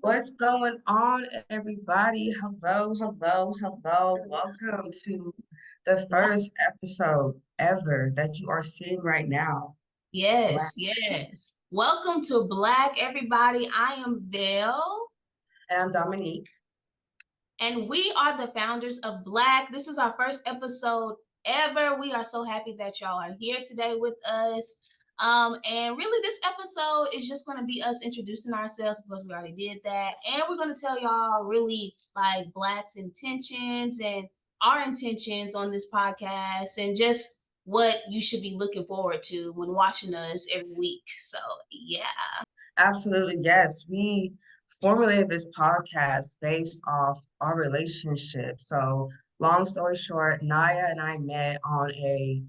What's going on, everybody? Hello, hello, hello. Welcome to the first episode ever that you are seeing right now. Black. Yes. Welcome to Black, everybody. I am Vel, And I'm Dominique. and we are the founders of Black. This is our first episode ever. We are so happy that y'all are here today with us. And really, this episode is just going to be us introducing ourselves because we already did that. And we're going to tell y'all really like Black's intentions and our intentions on this podcast and just what you should be looking forward to when watching us every week. So, yeah. Absolutely, yes. We formulated this podcast based off our relationship. So, long story short, Naya and I met on a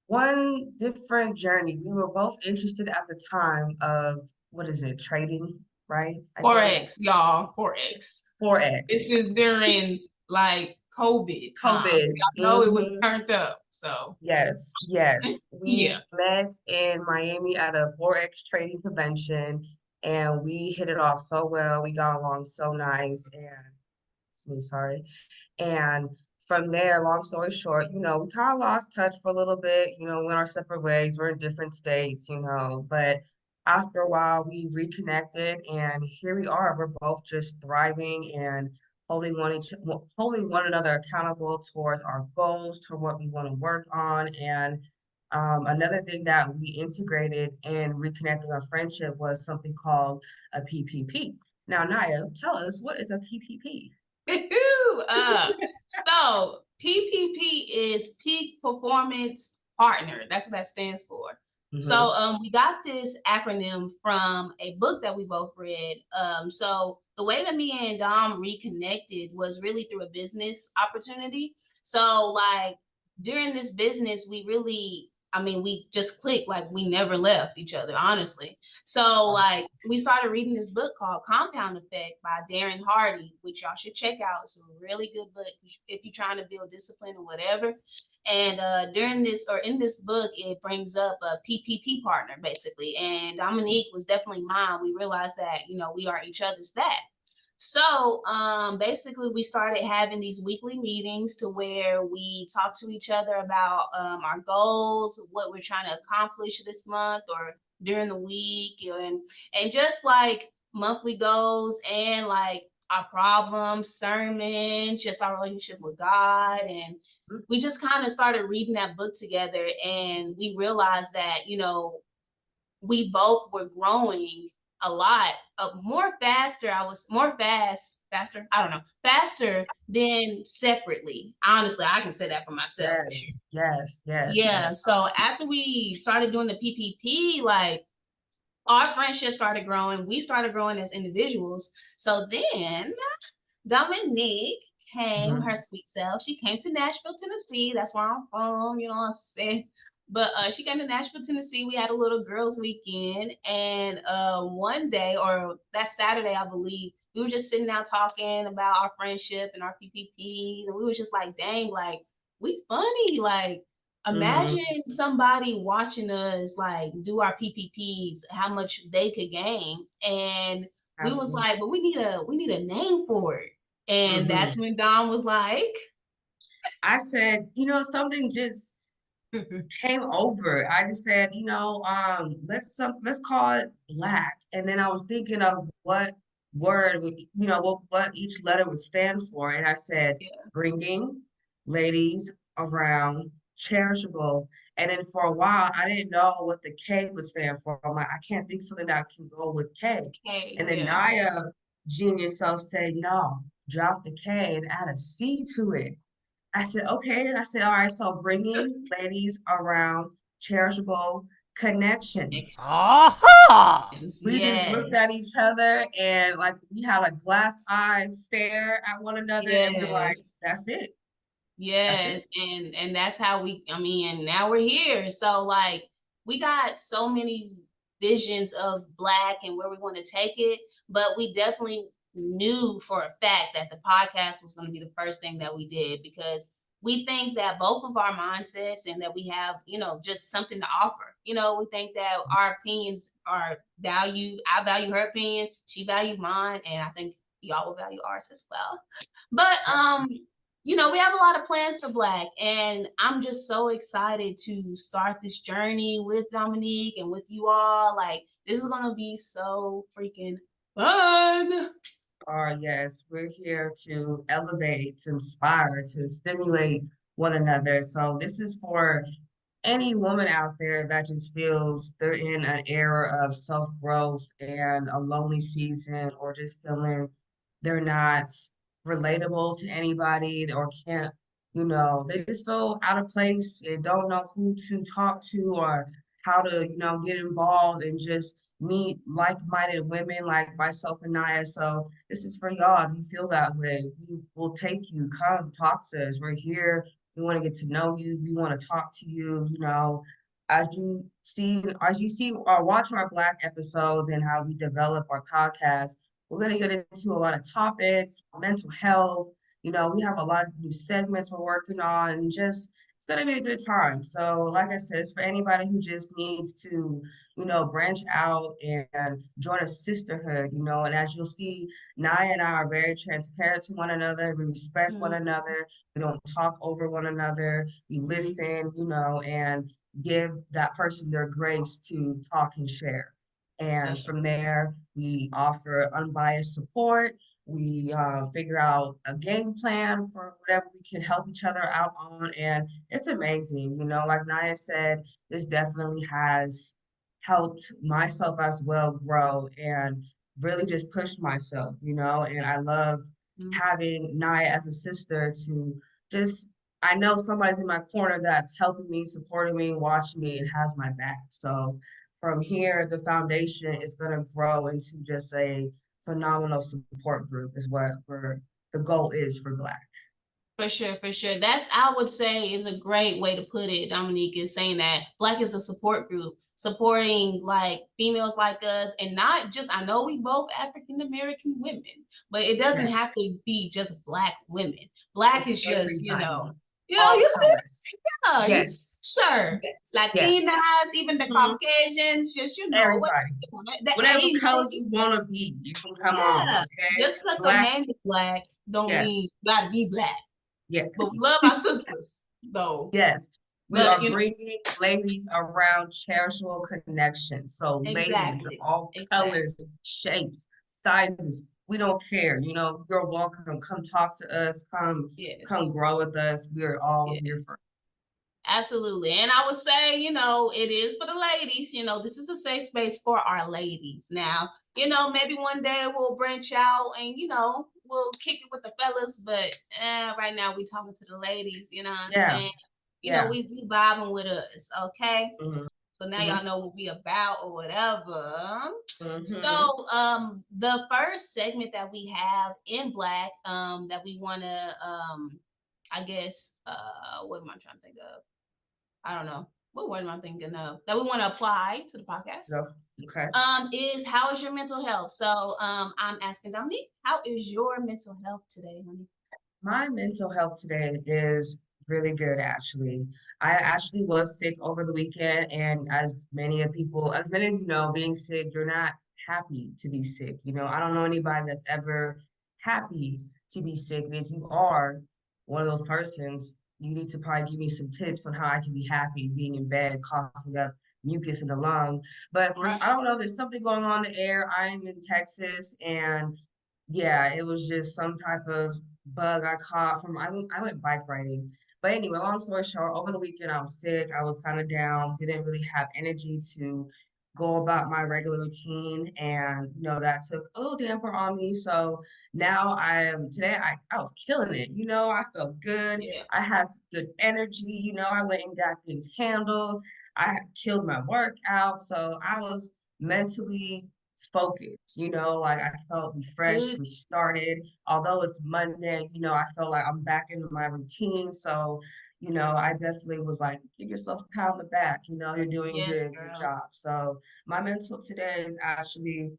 one different journey. We were both interested at the time of what is it, trading, right? I think Forex, y'all. Forex. This Forex. is during like COVID times. COVID. Y'all know it was turned up. So Yes, yes. We yeah. met in Miami at a Forex trading convention and we hit it off so well. We got along so nice and it's me, sorry. And from there, long story short, we kind of lost touch for a little bit, went our separate ways. We're in different states, but after a while we reconnected and here we are. We're both just thriving and holding one another accountable towards our goals, to what we want to work on. And another thing that we integrated in reconnecting our friendship was something called a PPP. Now, Naya, tell us, what is a PPP? So PPP is Peak Performance Partner. That's what that stands for. So Hmm. we got this acronym from a book that we both read. So the way that me and Dom reconnected was really through a business opportunity. So like during this business, we really, I mean, we just clicked, like we never left each other, honestly. So like we started reading this book called Compound Effect by Darren Hardy, which y'all should check out. It's a really good book if you're trying to build discipline or whatever. And during this or in this book, it brings up a PPP partner basically. And Dominique was definitely mine. We realized that we are each other's that. So basically, we started having these weekly meetings to where we talk to each other about our goals, what we're trying to accomplish this month or during the week, and just like monthly goals and like our problems, sermons, just our relationship with God, and we just kind of started reading that book together, and we realized that we both were growing a lot more faster. I was more faster. I don't know, faster than separately. Honestly, I can say that for myself for sure. Yes, yes, yes, Yeah. yes. So after we started doing the PPP, like our friendship started growing. We started growing as individuals. So then Dominique came, her Hmm. sweet self. She came to Nashville, Tennessee. That's where I'm from, you know what I'm saying? But she came to Nashville, Tennessee. We had a little girls' weekend. And one day, or that Saturday, I believe, we were just sitting down talking about our friendship and our PPP. And we was just like, dang, like, we funny. Like, Hmm. imagine somebody watching us, like, do our PPPs, how much they could gain. And we was Absolutely. like, but we need a name for it. And that's Hmm. when Don was like, I said, something just came over. I just said, let's call it black. And then I was thinking of what word, what each letter would stand for. And I said, yeah, bringing ladies around, cherishable. And then for a while, I didn't know what the K would stand for. I'm like, I can't think something that can go with K. okay, And then yeah. Naya, genius self, said, no, drop the K and add a C to it. I said, okay. I said, all right, so bringing ladies around, cherishable connections. Aha! We just looked at Yes, each other and like we had a glass eye stare at one another and we're like, yes, that's it. That's it. yes. And that's how I mean, and now we're here. So like we got so many visions of Black and where we want to take it, but we definitely knew for a fact that the podcast was going to be the first thing that we did because we think that both of our mindsets and that we have, just something to offer. We think that our opinions are valued. I value her opinion, she valued mine, and I think y'all will value ours as well. But Absolutely. we have a lot of plans for BLACC, and I'm just so excited to start this journey with Dominique and with you all. Like, this is gonna be so freaking fun. Yes, we're here to elevate, to inspire, to stimulate one another. So this is for any woman out there that just feels they're in an era of self-growth and a lonely season, or just feeling they're not relatable to anybody, or can't, they just feel out of place and don't know who to talk to or how to, get involved and just meet like-minded women like myself and Naya. So this is for y'all. If you feel that way, we will take you. Come talk to us. We're here. We want to get to know you. We want to talk to you. As you see or watch our BLACC episodes and how we develop our podcast, we're going to get into a lot of topics, mental health. We have a lot of new segments we're working on, and just it's going to be a good time. So, like I said, it's for anybody who just needs to, branch out and join a sisterhood. And as you'll see, Naya and I are very transparent to one another. We respect one Mhm, another. We don't talk over one another. We mhm, listen, and give that person their grace to talk and share. for And sure. from there, we offer unbiased support. We figure out a game plan for whatever we can help each other out on. And it's amazing. Like Naya said, this definitely has helped myself as well grow and really just pushed myself, and I love Mhm, having Naya as a sister to just I know somebody's in my corner that's helping me, supporting me, watching me, and has my back. So from here, the foundation is going to grow into just a phenomenal support group, is what the goal is for BLACC. for sure, for sure. That's, I would say, is a great way to put it. Dominique is saying that BLACC is a support group, supporting like females like us, and not just. I know we both African American women, but it doesn't have Yes, to be just Black women. BLACC it's is just, everybody, all you colors. see, yeah, you Yes, sure. yes, yes. Latinas, even the Mhm. Caucasians, just what Everybody. the Whatever color Asian. you want to be, you can come on, Yeah, okay? just because the name Blacks, is Black don't mean yes, you gotta be Black. But yes. we love our sisters, though. Yes, we But are bringing ladies around charitable connections. So, ladies of exactly, all exactly. colors, shapes, sizes, we don't care. You're welcome. Come talk to us. Come Yes, grow with us. We're all yes, here for. absolutely. And I would say, it is for the ladies. This is a safe space for our ladies. Now, maybe one day we'll branch out and we'll kick it with the fellas. But right now we talking to the ladies. You know what I'm Yeah, saying? yeah. We vibing with us. Okay. Hmm. So now Hmm. y'all know what we about or whatever. Hmm. So the first segment that we have in BLACC that we wanna I guess what am I trying to think of? I don't know. What word am I thinking of? That we want to apply to the podcast. So, okay. Is how is your mental health? So I'm asking Dominique, how is your mental health today, honey? My mental health today is really good, actually. I actually was sick over the weekend, and as many of you know, being sick, you're not happy to be sick. I don't know anybody that's ever happy to be sick. And if you are one of those persons, you need to probably give me some tips on how I can be happy being in bed, coughing up mucus in the lung. But I Right. don't know, there's something going on in the air. I'm in Texas, and yeah, it was just some type of bug I caught from I went bike riding. But anyway, long story short, over the weekend I was sick. I was kind of down, didn't really have energy to go about my regular routine, and that took a little damper on me. So now I was killing it. I felt good. Yeah. I had good energy. I went and got things handled. I killed my workout, so I was mentally focused, like I felt refreshed, Good. restarted. Although it's Monday, I felt like I'm back into my routine. So, I definitely was like, give yourself a pat on the back, you're doing Yes, good girl. job. So my mental today is actually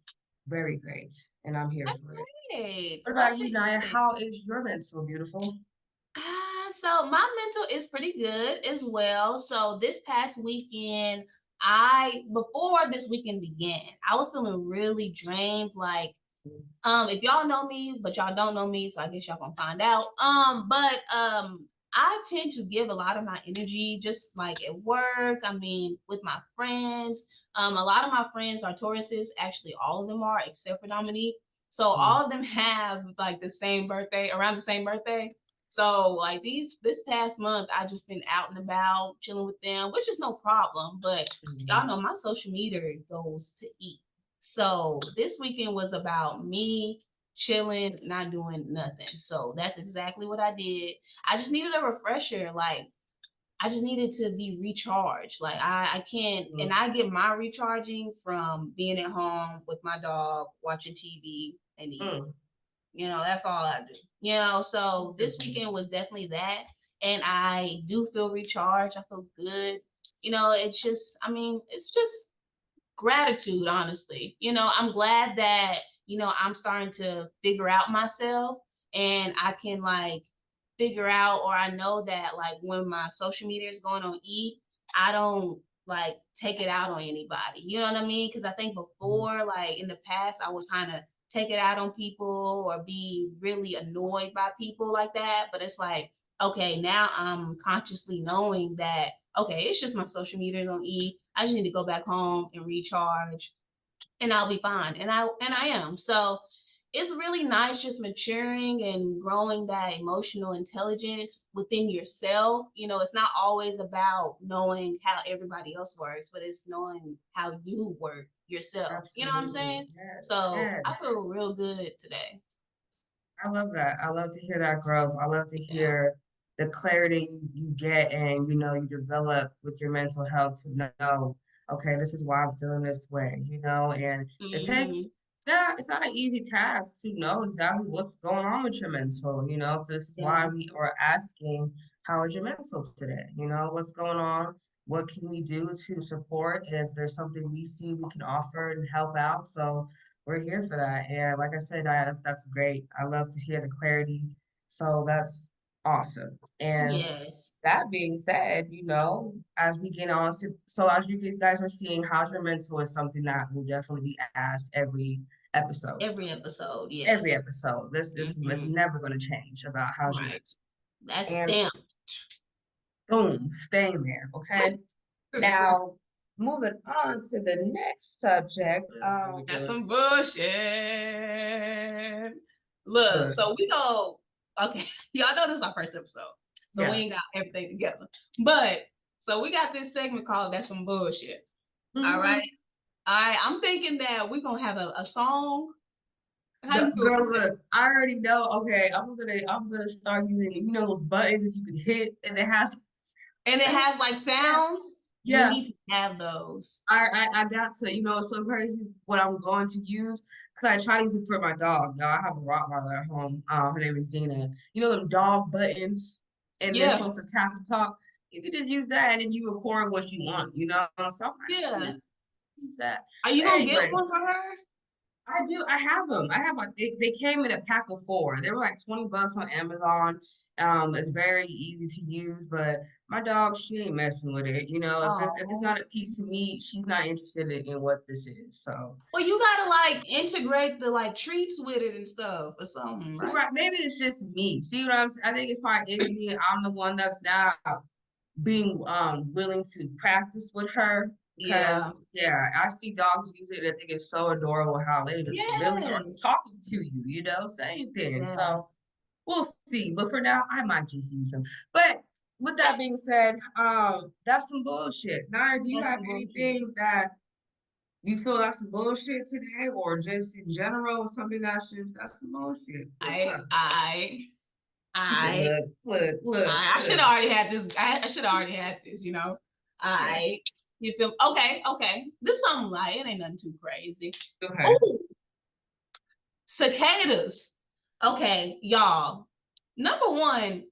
very great, and I'm here That's for it. great. What Love about to you, Naya? hear it. How is your mental, beautiful? So my mental is pretty good as well. So this past weekend, I before this weekend began, I was feeling really drained. Like, if y'all know me, but y'all don't know me, so I guess y'all gonna find out. But I tend to give a lot of my energy just like at work. I mean, with my friends. A lot of my friends are Tauruses. Actually, all of them are, except for Dominique. So Mm, all of them have like the same birthday, around the same birthday. So like this past month, I just been out and about, chilling with them, which is no problem. But y'all mm, know my social media goes to eat. So this weekend was about me chilling, not doing nothing. So that's exactly what I did. I just needed a refresher. Like I just needed to be recharged. Like I can't, and mm, I get my recharging from being at home with my dog, watching TV and eating. mm. That's all I do. So this Simple. weekend was definitely that. And I do feel recharged. I feel good. It's just, I mean, it's just gratitude, honestly. I'm glad that, I'm starting to figure out myself and I can like figure out, or I know that like when my social media is going on I don't like take it out on anybody. You know what I mean? Because I think before, like in the past, I would kind of take it out on people or be really annoyed by people like that. But it's like, okay, now I'm consciously knowing that, okay, it's just my social media on I just need to go back home and recharge and I'll be fine. And I am. So it's really nice just maturing and growing that emotional intelligence within yourself. It's not always about knowing how everybody else works, but it's knowing how you work yourself. You know what I'm Absolutely. saying? Yes. So Yes. I feel real good today. I love that. I love to hear that growth. I love to Yeah. hear the clarity you get and you develop with your mental health to know, okay, this is why I'm feeling this way, and it takes Hmm. it's not an easy task to know exactly what's going on with your mental, so this is why Yeah. we are asking, how is your mental today? What's going on? What can we do to support? If there's something we see we can offer and help out. So we're here for that. And like I said, that's great. I love to hear the clarity. So that's awesome. And Yes. that being said, as we get on to, so as you guys are seeing, how's your mental is something that will definitely be asked every episode. Every episode. Every Yes. episode. This is Hmm. never going to change about how's your Right. mental. That's And stamped. boom, staying there. Okay. Now, moving on to the next subject. That's some bullshit. Look, Good. so we go. Okay, y'all know this is our first episode, so we Yeah. ain't got everything together. But so we got this segment called "That's Some Bullshit." All right, Hmm. all right. I'm thinking that we're gonna have a song. How you feel Girl, about that? look, I already know. Okay, I'm gonna start using those buttons you can hit, and it has. And it has like sounds. We Yeah, need to have those. I got to. It's so crazy what I'm going to use because I try to use it for my dog. Y'all, I have a Rottweiler at home. Her name is Zena. Them dog buttons, and they're Yeah, supposed to tap and talk. You can just use that, and then you record what you want. So I'm like, let me yeah. just use that. Are you But gonna get anyway. one for her? I do. I have them. I have like they came in a pack of four. They were like $20 on Amazon. It's very easy to use, but my dog, she ain't messing with it. If it's Oh. not a piece of meat, she's not interested in what this is. So Well, you gotta like integrate the like treats with it and stuff or something, you're right? right. Maybe it's just me. See what I'm saying? I think it's me. I'm the one that's now being willing to practice with her because Yeah. yeah, I see dogs use it and I think it's so adorable how they just really are Yes. talking to you, saying things. Yeah. So we'll see. But for now, I might just use them. But with that being said, that's some bullshit. Naya, do you That's have some bullshit. anything that you feel that's some bullshit today, or just in general, something that's some bullshit? What's I up? I She said, I look, look, look, I should look. have already had this. I should have already had this, Yeah, I You feel okay, okay. This something like it ain't nothing too crazy. okay. Oh, cicadas. Okay, y'all. Number one,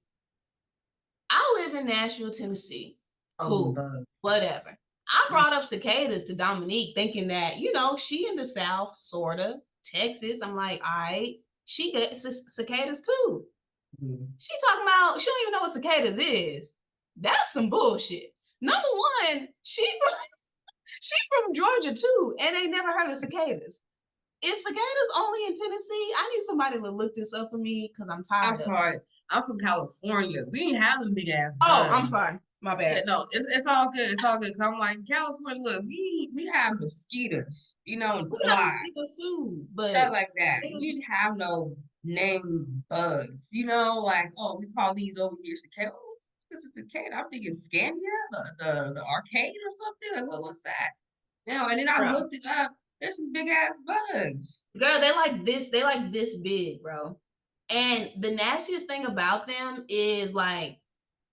I live in Nashville, Tennessee. Oh, them Cool. bugs. Whatever. I brought up cicadas to Dominique thinking that, she in the South, sorta, Texas. I'm like, all right, she gets cicadas too. She talking about she don't even know what cicadas is. That's some bullshit. Number one, she from Georgia too, and they never heard of cicadas. Is cicadas only in Tennessee? I need somebody to look this up for me because I'm I'm tired of it. sorry. I'm from California. We ain't have them big ass Oh, I'm bugs. sorry. My Yeah, bad. no, it's all good. It's all good. Cause I'm like California. Look, we have mosquitoes, and We got flies, mosquitoes too, stuff but like that. We didn't have no named bugs. Like, oh, we call these over here cicadas. Oh, this is cicada. I'm thinking Scandia, the arcade or something. Like, what's that? And then I bro, looked it up. There's some big ass bugs. girl, they like this. They like this big, bro. And the nastiest thing about them is like,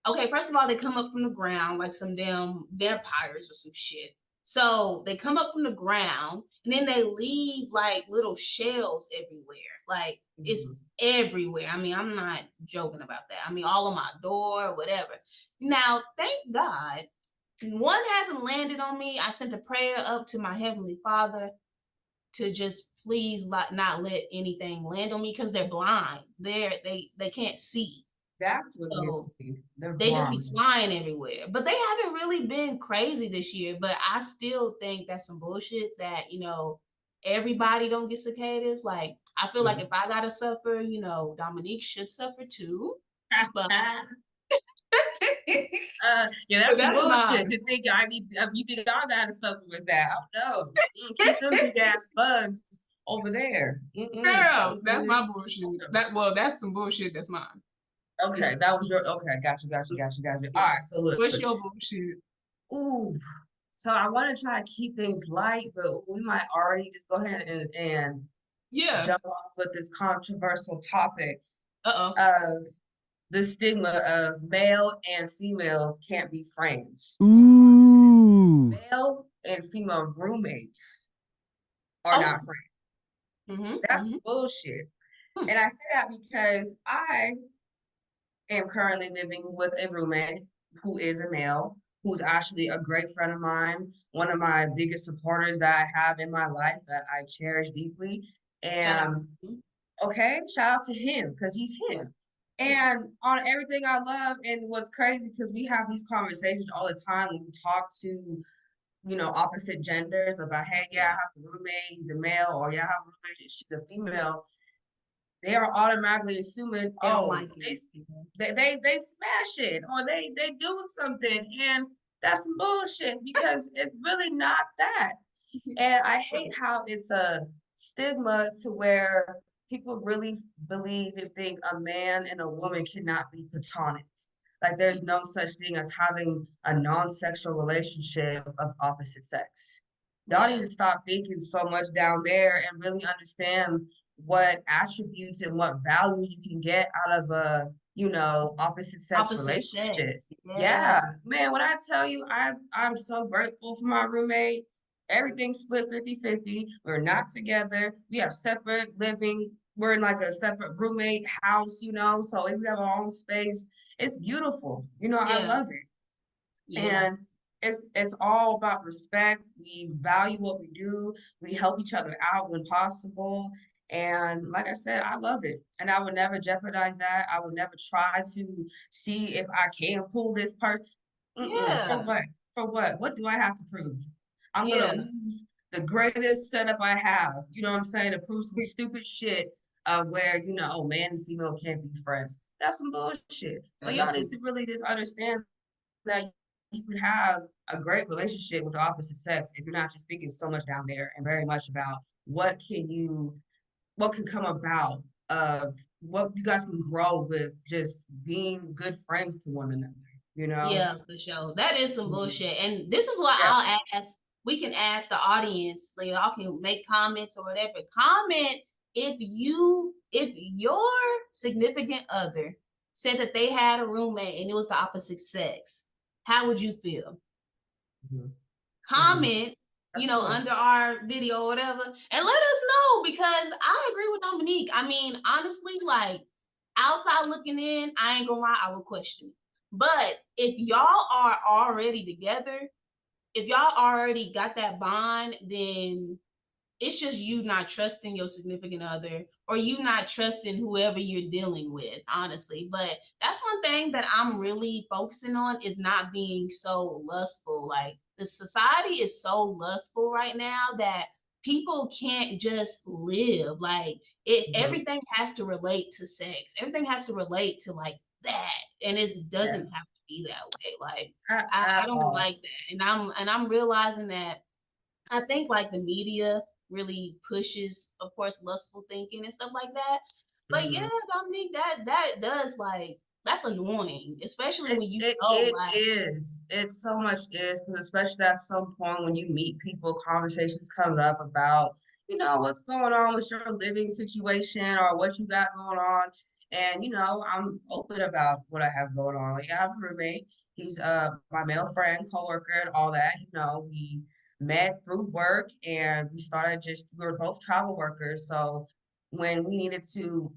okay, first of all, they come up from the ground like some damn vampires or some shit. So they come up from the ground and then they leave like little shells everywhere. Like it's Mhm. everywhere. I mean, I'm not joking about that. I mean, all on my door, whatever. Now, thank God, one hasn't landed on me. I sent a prayer up to my Heavenly Father to just please not let anything land on me because they're blind. They can't see. That's what gets So me. They're they just be blind. flying everywhere. But they haven't really been crazy this year. But I still think that's some bullshit that, everybody don't get cicadas. Like, I feel like if I gotta suffer, Dominique should suffer too. But Yeah, that's some that's bullshit mine. to think you think I gotta suffer with that. I don't know. Keep them big ass bugs over there. Girl, I'm that's good. my bullshit. That's some bullshit. That's mine. Yeah. Okay, that was your okay. Got you. All Yeah. right, so look. What's your bullshit? Ooh, so I want to try to keep things light, but we might already just go ahead and Yeah. jump off with this controversial topic Uh-oh. of the stigma of male and females can't be friends. Ooh. Male and female roommates are Oh. not friends. Mm-hmm. That's Mm-hmm. bullshit. Hmm. And I say that because I am currently living with a roommate who is a male, who's actually a great friend of mine, one of my biggest supporters that I have in my life that I cherish deeply. Shout out And to you. okay, shout out to him because he's him. Yeah. And on everything I love, and what's crazy because we have these conversations all the time when we talk to opposite genders about, hey, yeah, I Yeah. have a roommate, he's a male, or yeah, I have a roommate, she's a female. They are automatically assuming, They don't oh, like it. they smash it or they doing something, and that's some bullshit because it's really not that. And I hate how it's a stigma to where people really believe and think a man and a woman cannot be platonic. Like there's no such thing as having a non-sexual relationship of opposite sex. Y'all need Yeah. to stop thinking so much down there and really understand what attributes and what value you can get out of a, opposite sex Opposite relationship. sex. Yeah. Yeah, man, when I tell you I'm so grateful for my roommate. Everything's split 50-50. We're not together. We have separate living. We're in like a separate roommate house. So we have our own space. It's beautiful. I Yeah. love it. Yeah. And it's all about respect. We value what we do. We help each other out when possible. And like I said, I love it. And I would never jeopardize that. I would never try to see if I can pull this person. For Yeah. what? For what? What do I have to prove? I'm gonna Yeah. lose the greatest setup I have. You know what I'm saying? To prove some stupid shit of where, oh, man and female can't be friends. That's some bullshit. So That is y'all need some. to really just understand that you could have a great relationship with the opposite sex if you're not just thinking so much down there and very much about what can come about of what you guys can grow with just being good friends to one another. Yeah, for sure. That is some Mhm. bullshit. And this is what Yeah. I'll ask. We can ask the audience, like y'all can make comments or whatever. Comment if your significant other said that they had a roommate and it was the opposite sex, how would you feel? Mhm. Mhm. Comment, That's cool. under our video or whatever, and let us know because I agree with Dominique. I mean, honestly, like outside looking in, I ain't gonna lie, I would question it. But if y'all are already together, if y'all already got that bond, then it's just you not trusting your significant other, or you not trusting whoever you're dealing with, honestly. But that's one thing that I'm really focusing on, is not being so lustful. Like, the society is so lustful right now that people can't just live. Like, Mhm. everything has to relate to sex. Everything has to relate to like that. And it doesn't have Yes. to be that way. Like, I At don't all. like that. And I'm realizing that I think like the media really pushes, of course, lustful thinking and stuff like that. But yeah, Mhm. Dominique, that does, like, that's annoying, especially It when you it know, it like, is. It so much is because especially at some point when you meet people, conversations come up about, what's going on with your living situation or what you got going on. And I'm open about what I have going on. Like I have a roommate. He's my male friend, coworker, and all that. We met through work and we were both travel workers. So when we needed to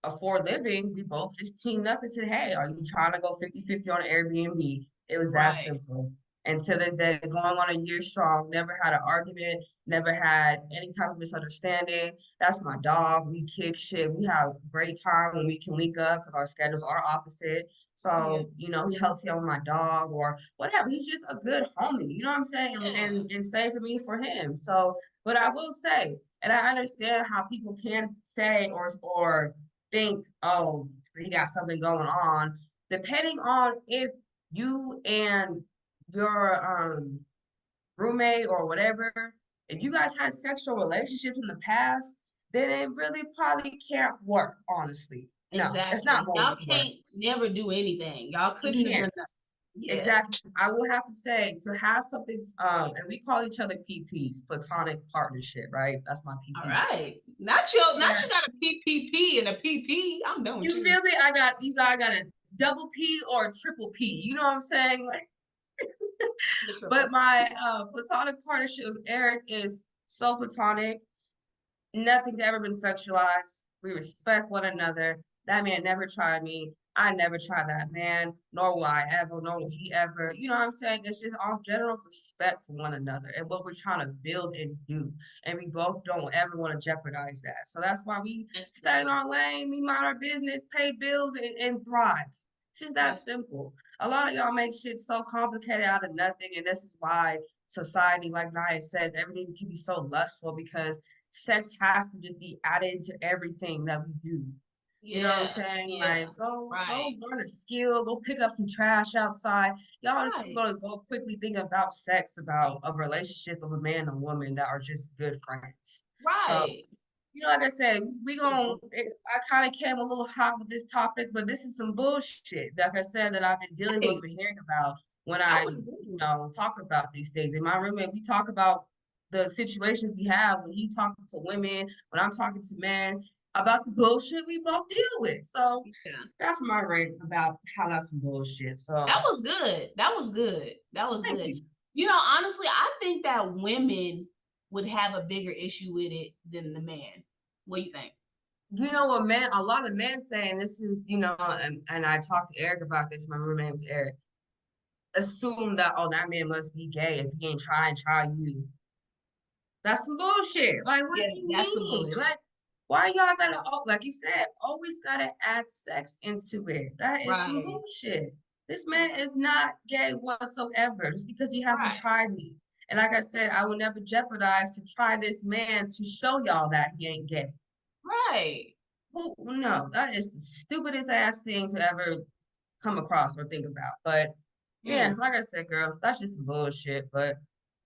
afford living, we both just teamed up and said, hey, are you trying to go 50-50 on Airbnb? It was that right, simple. And to this day, going on a year strong, never had an argument, never had any type of misunderstanding. That's my dog. We kick shit. We have a great time when we can link up because our schedules are opposite. yeah, So, he helps me out with my dog or whatever. He's just a good homie. You know what I'm saying? And, yeah, and, and same for me for him. So, but I will say, and I understand how people can say or think, oh, he got something going on, depending on if you and your roommate or whatever, if you guys had sexual relationships in the past, then it really probably can't work, honestly. No, it's not exactly. going Y'all to work. can't never do anything. Y'all You couldn't have done can't. nothing. Yeah. Exactly. I will have to say to have something, and we call each other PPs, platonic partnership, right? That's my All PP. right. Not you got a PPP and a PP. I'm done with You you. feel me? I got a double P or a triple P. You know what I'm saying? Like, The but triple. my platonic partnership with Eric is so platonic. Nothing's ever been sexualized. We respect one another. That man never tried me. I never tried that man, nor will I ever, nor will he ever. You know what I'm saying? It's just all general respect for one another and what we're trying to build and do. And we both don't ever want to jeopardize that. So that's why we That's stay in good. our lane, we mind our business, pay bills, and thrive. It's just that That's simple. A lot of y'all make shit so complicated out of nothing. And this is why society, like Naya says, everything can be so lustful because sex has to just be added into everything that we do. You know what I'm yeah, saying? yeah. Like go Right. learn a skill, go pick up some trash outside. Y'all just Right. gonna go quickly think about sex, about a relationship of a man and woman that are just good friends. So Right. like I said, I kind of came a little hot with this topic, but this is some bullshit. Like I said, that I've been dealing with Hey, and hearing about when that I, was good. talk about these things. And my roommate, we talk about the situations we have when he's talking to women, when I'm talking to men, about the bullshit we both deal with. So Yeah. that's my rant about how that's some bullshit. So That was good. That was good. That was thank good. you. Honestly, I think that women would have a bigger issue with it than the man. What do you think? You know what, man? A lot of men saying this is, and I talked to Eric about this. My roommate was Eric. Assume that, oh, that man must be gay if he ain't try you. That's some bullshit. Like, what Yeah, do you that's some mean? bullshit. Like, why y'all gotta, like you said, always gotta add sex into it? That is some Right. bullshit. This man Right. is not gay whatsoever just because he hasn't Right. tried me. And like I said, I will never jeopardize to try this man to show y'all that he ain't gay. Right. Who, no, that is the stupidest ass thing to ever come across or think about. But yeah, Mm. like I said, girl, that's just some bullshit. But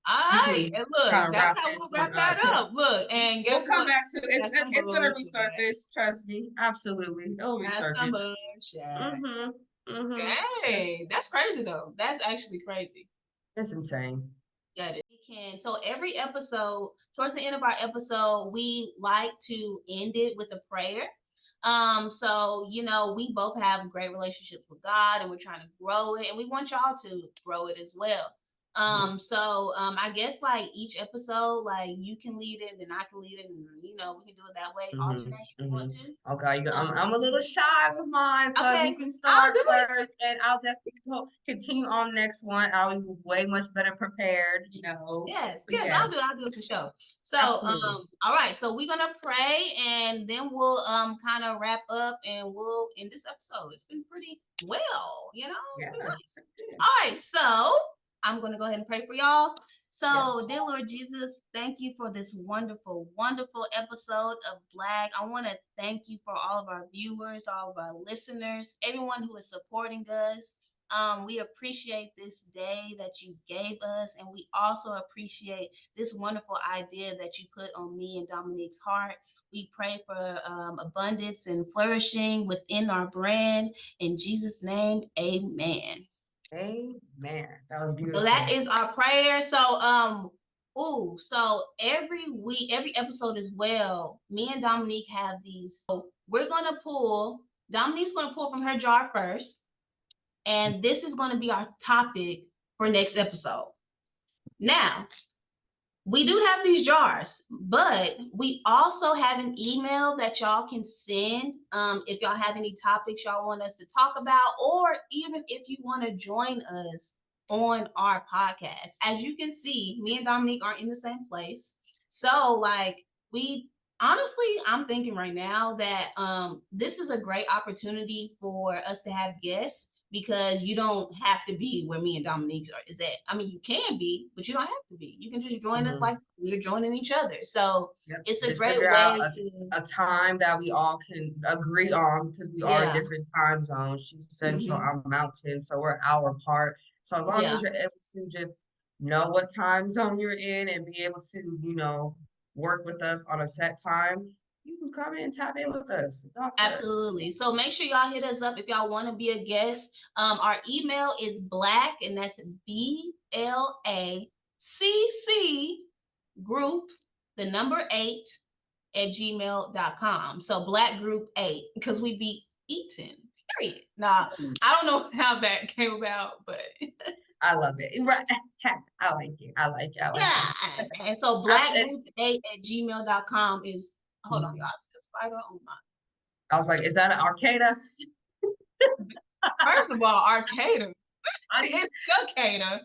All we right. can And look, kind of that's wrap how this we'll one wrap up that because up. Look, and we'll guess come what? back to it. That's some It's gonna bullshit. resurface. Trust me, absolutely, it'll That's some resurface. bullshit. Mm-hmm. Mm-hmm. Yes, Hey, that's crazy though. That's actually crazy. it's insane. That is. We can. So every episode, towards the end of our episode, we like to end it with a prayer. So we both have great relationships with God, and we're trying to grow it, and we want y'all to grow it as well. I guess like each episode, like you can lead it, and I can lead it, and we can do it that way, alternate if you want to. Okay, I'm a little shy with mine, so if Okay, you can I'll start do it. first, and I'll definitely continue on next one. I'll be way much better prepared, Yes, But yes, yes, I'll do it for sure. So, absolutely. all right, so we're gonna pray, and then we'll kind of wrap up, and we'll end this episode. It's been pretty well, it's Yeah. been nice. All right, so I'm gonna go ahead and pray for y'all. So, Yes. dear Lord Jesus, thank you for this wonderful, wonderful episode of BLACC. I want to thank you for all of our viewers, all of our listeners, everyone who is supporting us. We appreciate this day that you gave us, and we also appreciate this wonderful idea that you put on me and Dominique's heart. We pray for abundance and flourishing within our brand. In Jesus' name, amen. Amen. That was So that beautiful. is our prayer. So every week, every episode as well, me and Dominique have these. So Dominique's gonna pull from her jar first, and this is gonna be our topic for next episode. Now, we do have these jars, but we also have an email that y'all can send if y'all have any topics y'all want us to talk about, or even if you want to join us on our podcast. As you can see, me and Dominique aren't in the same place. So, like, I'm thinking right now that this is a great opportunity for us to have guests, because you don't have to be where me and Dominique is at. I mean, you can be, but you don't have to be. You can just join us like we're joining each other. So Yep. it's a Just great figure out way to, a time that we all can agree on, because we are in yeah, different time zones. She's central, hmm I'm mountain, so we're an hour apart. So as long yeah, as you're able to just know what time zone you're in and be able to, work with us on a set time, you can come in and tap in with us and talk to us. absolutely. So make sure y'all hit us up if y'all want to be a guest. Our email is BLACC, and that's BLACC group, the number 8 at gmail.com. So Black Group 8, because we be eating. Period. Nah, I don't know how that came about, but I love it. Right. I like it. I like it. I like yeah. it. And so I, Black Group 8 at gmail.com is, hold on, y'all. I see a spider. Oh my. I was like, is that an arcada? First of all, Arcada. I It's Cicada.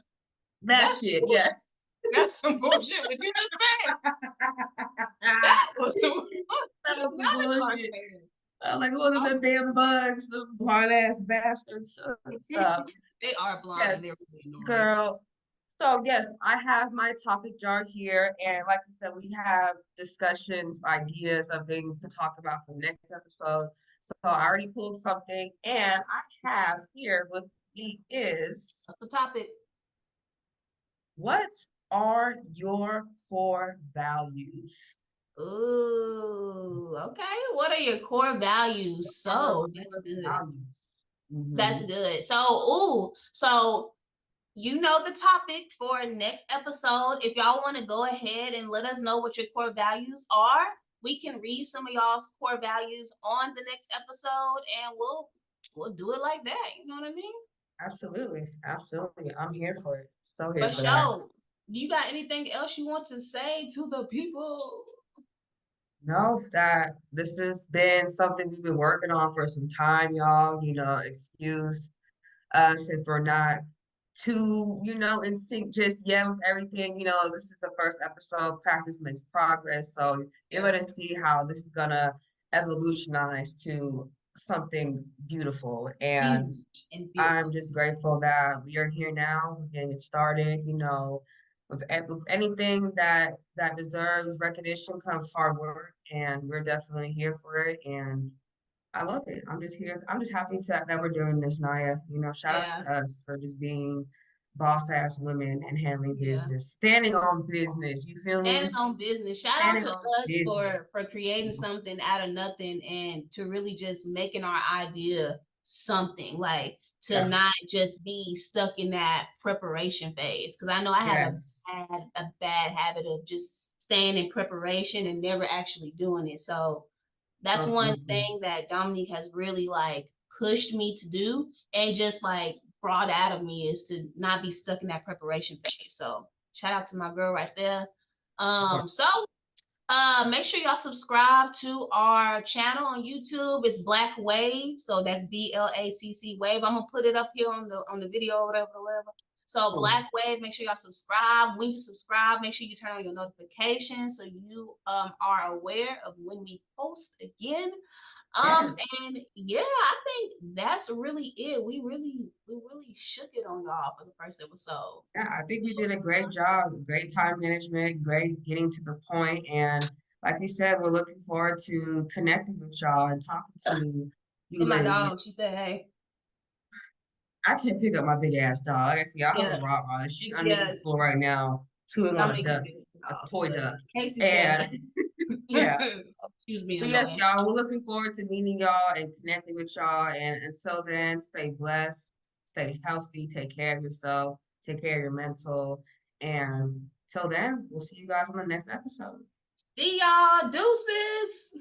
that That's shit, yeah. bullshit. That's some bullshit. What you just said? That was some. That was It's some not an bullshit. Arcada. Like one of the damn bugs, the blind ass bastards and stuff. They are blind and they're Yes, really annoying. girl. So yes, I have my topic jar here, and like I said, we have discussions, ideas of things to talk about for the next episode. So I already pulled something, and I have here with me is, What's the topic? what are your core values? Ooh, okay. What are your core values? Are So that's your good. values? That's good. So you know the topic for next episode. If y'all want to go ahead and let us know what your core values are, we can read some of y'all's core values on the next episode, and we'll do it like that. You know what I mean? Absolutely, absolutely. I'm here for it. So here For for that. sure. You got anything else you want to say to the people? No, that this has been something we've been working on for some time, y'all. Excuse us if we're not too, in sync just yet with everything. This is the first episode. Practice makes progress. So you're Yeah. gonna see how this is gonna evolutionize to something beautiful. And Huge and I'm beautiful. just grateful that we are here now and getting it started. With anything that deserves recognition comes hard work, and we're definitely here for it. And I love it. I'm just here. I'm just happy that we're doing this, Naya. Shout out Yeah. to us for just being boss ass women and handling Yeah. business, standing on business. You feel me? Standing on business. Shout out Standing to on us business. for creating something out of nothing, and to really just making our idea something, like to Yeah. not just be stuck in that preparation phase. Because I know I had Yes. a bad habit of just staying in preparation and never actually doing it. So that's Me one too. thing that Dominique has really like pushed me to do, and just like brought out of me is to not be stuck in that preparation phase. So shout out to my girl right there. Make sure y'all subscribe to our channel on YouTube. It's Black Wave, so that's BLACC Wave. I'm gonna put it up here on the video or whatever. So Black Wave, make sure y'all subscribe. When you subscribe, make sure you turn on your notifications so you are aware of when we post again. Yes. And yeah, I think that's really it. We really shook it on y'all for the first episode. Yeah, I think we did a great job, great time management, great getting to the point. And like we said, we're looking forward to connecting with y'all and talking to you And my ladies. dog, she said, "Hey, I can't pick up my big ass dog. I see, I have a yeah, Rottweiler. She underneath yeah, the floor right now, chewing on Dominique is big a dog, toy but duck. Casey said, And yeah, she was being but yes, annoying." y'all, we're looking forward to meeting y'all and connecting with y'all. And until then, stay blessed, stay healthy, take care of yourself, take care of your mental. And till then, we'll see you guys on the next episode. See y'all, deuces.